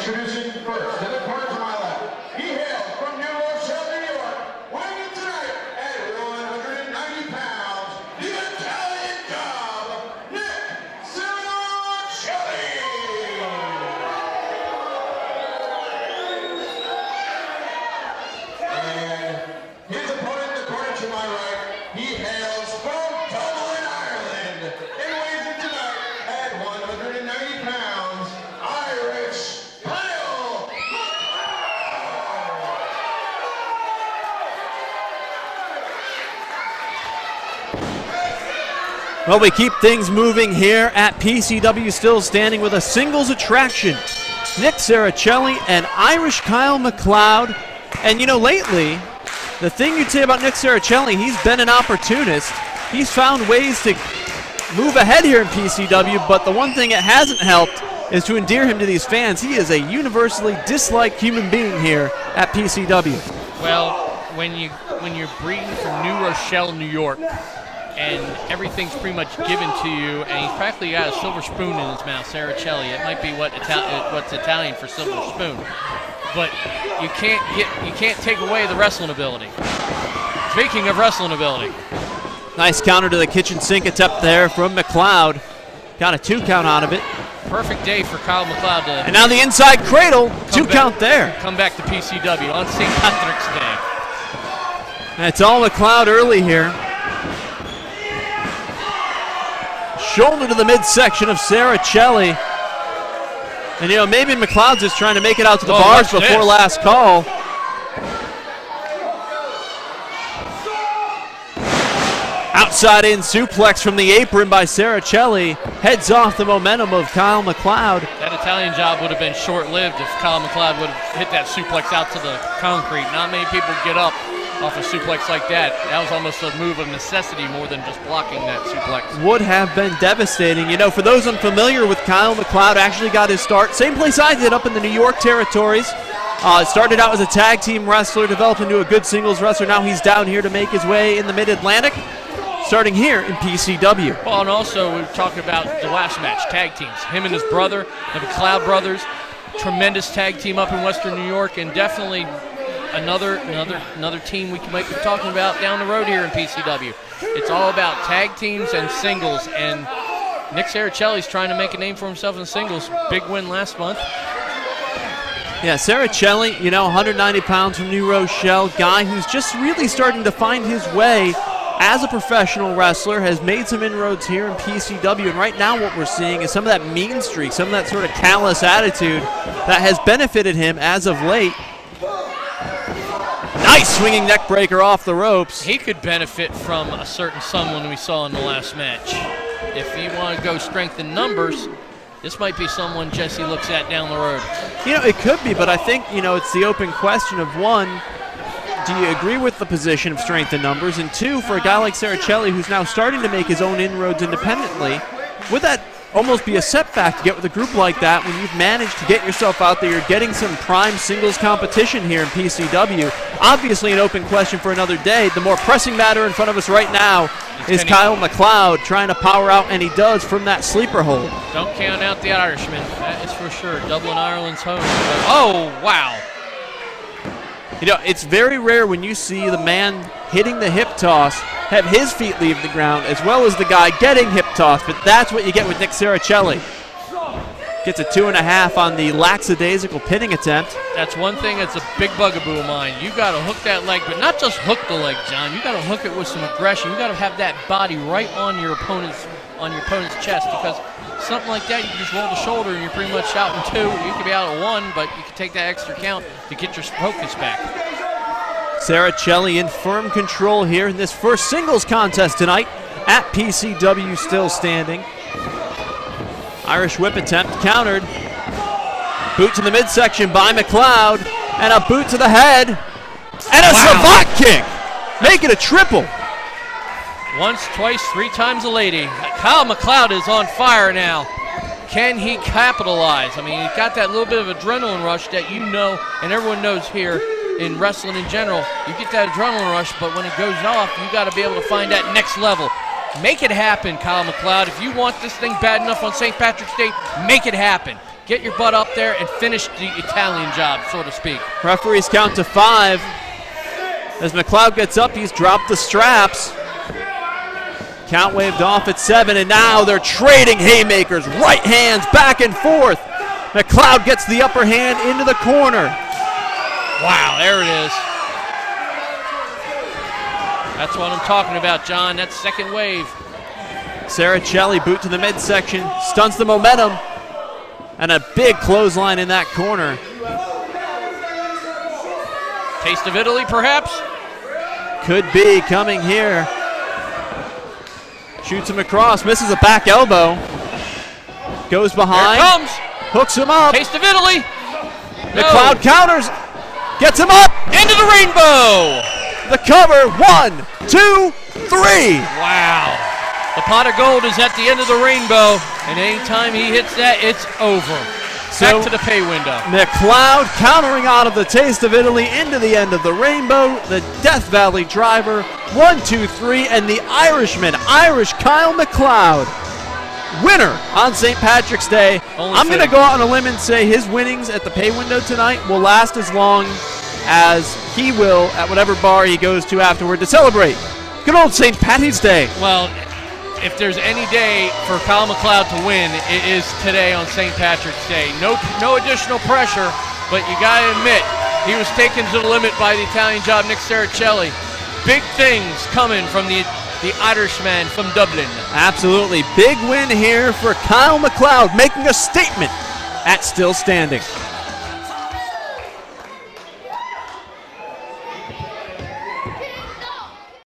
introducing first to the corner to my left. He hails from New Rochester, New York, weighing in tonight at 190 pounds, the Italian Job, Nick Sarachelli. And his opponent in the corner to my right, he hails from Dublin, Ireland, and weighs in tonight at 190 pounds, Irish. Well, we keep things moving here at PCW, still standing with a singles attraction. Nick Sarachelli and Irish Kyle McCloud. And you know, lately, the thing you'd say about Nick Sarachelli, he's been an opportunist. He's found ways to move ahead here in PCW, but the one thing it hasn't helped is to endear him to these fans. He is a universally disliked human being here at PCW. Well, when you're breeding from New Rochelle, New York, and everything's pretty much given to you, and he's practically got a silver spoon in his mouth, Sarachelli. It might be what's Italian for silver spoon, but you can't take away the wrestling ability. Speaking of wrestling ability, nice counter to the kitchen sink attempt there from McCloud. Got a 2 count out of it. Perfect day for Kyle McCloud to. And now the inside cradle, 2 count there. Come back to PCW on St. Patrick's Day. And it's all McCloud early here. Shoulder to the midsection of Sarachelli. And, you know, maybe McCloud's just trying to make it out to the bars before last call. Outside in suplex from the apron by Sarachelli. Heads off the momentum of Kyle McCloud. That Italian Job would have been short-lived if Kyle McCloud would have hit that suplex out to the concrete. Not many people get up off a suplex like that. That was almost a move of necessity more than just blocking that suplex. Would have been devastating. You know, for those unfamiliar with Kyle McCloud, actually got his start same place I did, up in the New York territories. Started out as a tag team wrestler, developed into a good singles wrestler. Now he's down here to make his way in the Mid-Atlantic, starting here in PCW. Well, and also we're talking about the last match, tag teams. Him and his brother, the McCloud brothers, tremendous tag team up in Western New York, and definitely another team we might be talking about down the road here in PCW. It's all about tag teams and singles, and Nick Sarachelli's trying to make a name for himself in singles. Big win last month. Yeah, Sarachelli, you know, 190 pounds from New Rochelle, guy who's just really starting to find his way as a professional wrestler, has made some inroads here in PCW, and right now what we're seeing is some of that mean streak, some of that sort of callous attitude that has benefited him as of late. Nice swinging neck breaker off the ropes. He could benefit from a certain someone we saw in the last match. If you want to go strength in numbers, this might be someone Jesse looks at down the road. You know, it could be, but I think, you know, it's the open question of, one, do you agree with the position of strength in numbers? And two, for a guy like Sarachelli, who's now starting to make his own inroads independently, would that almost be a setback to get with a group like that when you've managed to get yourself out there? You're getting some prime singles competition here in PCW. Obviously an open question for another day. The more pressing matter in front of us right now is Kyle McCloud trying to power out, and he does from that sleeper hold. Don't count out the Irishman, that is for sure. Dublin, Ireland's home. Oh, wow. You know, it's very rare when you see the man hitting the hip toss have his feet leave the ground as well as the guy getting hip tossed, but that's what you get with Nick Sarachelli. Gets a 2.5 on the lackadaisical pinning attempt. That's one thing that's a big bugaboo of mine. You got to hook that leg, but not just hook the leg, John. You got to hook it with some aggression. You got to have that body right on your opponent's chest, because something like that, you can just roll the shoulder and you're pretty much out in 2. You could be out at 1, but you can take that extra count to get your focus back. Sarachelli in firm control here in this first singles contest tonight at PCW, still standing. Irish whip attempt countered. Boot to the midsection by McCloud, and a boot to the head, and a savant kick. Make it a triple. Once, twice, 3 times a lady. Kyle McCloud is on fire now. Can he capitalize? I mean, he got that little bit of adrenaline rush that you know, and everyone knows here in wrestling in general. You get that adrenaline rush, but when it goes off, you got to be able to find that next level. Make it happen, Kyle McCloud. If you want this thing bad enough on St. Patrick's Day, make it happen. get your butt up there and finish the Italian job, so to speak. Referees count to 5. As McCloud gets up, he's dropped the straps. Count waved off at 7, and now they're trading haymakers, right hands, back and forth. McCloud gets the upper hand into the corner. Wow, there it is. That's what I'm talking about, John. That's second wave. Sarachelli, boot to the midsection, stunts the momentum, and a big clothesline in that corner. Taste of Italy, perhaps? Could be coming here. Shoots him across, misses a back elbow. Goes behind. Here it comes. Hooks him up. Taste of Italy. McCloud counters. Gets him up. Into the rainbow. The cover. 1, 2, 3. Wow. The pot of gold is at the end of the rainbow, and anytime he hits that, it's over. Back to the pay window. McCloud countering out of the Taste of Italy into the end of the rainbow. The Death Valley driver. 1, 2, 3, and the Irishman, Irish Kyle McCloud, winner on St. Patrick's Day. I'm going to go out on a limb and say his winnings at the pay window tonight will last as long as he will at whatever bar he goes to afterward to celebrate good old St. Patty's Day. Well, if there's any day for Kyle McCloud to win, it is today on St. Patrick's Day. No additional pressure, but you got to admit, he was taken to the limit by the Italian job, Nick Sarachelli. Big things coming from the Irishman from Dublin. Absolutely. Big win here for Kyle McCloud, making a statement at Still Standing.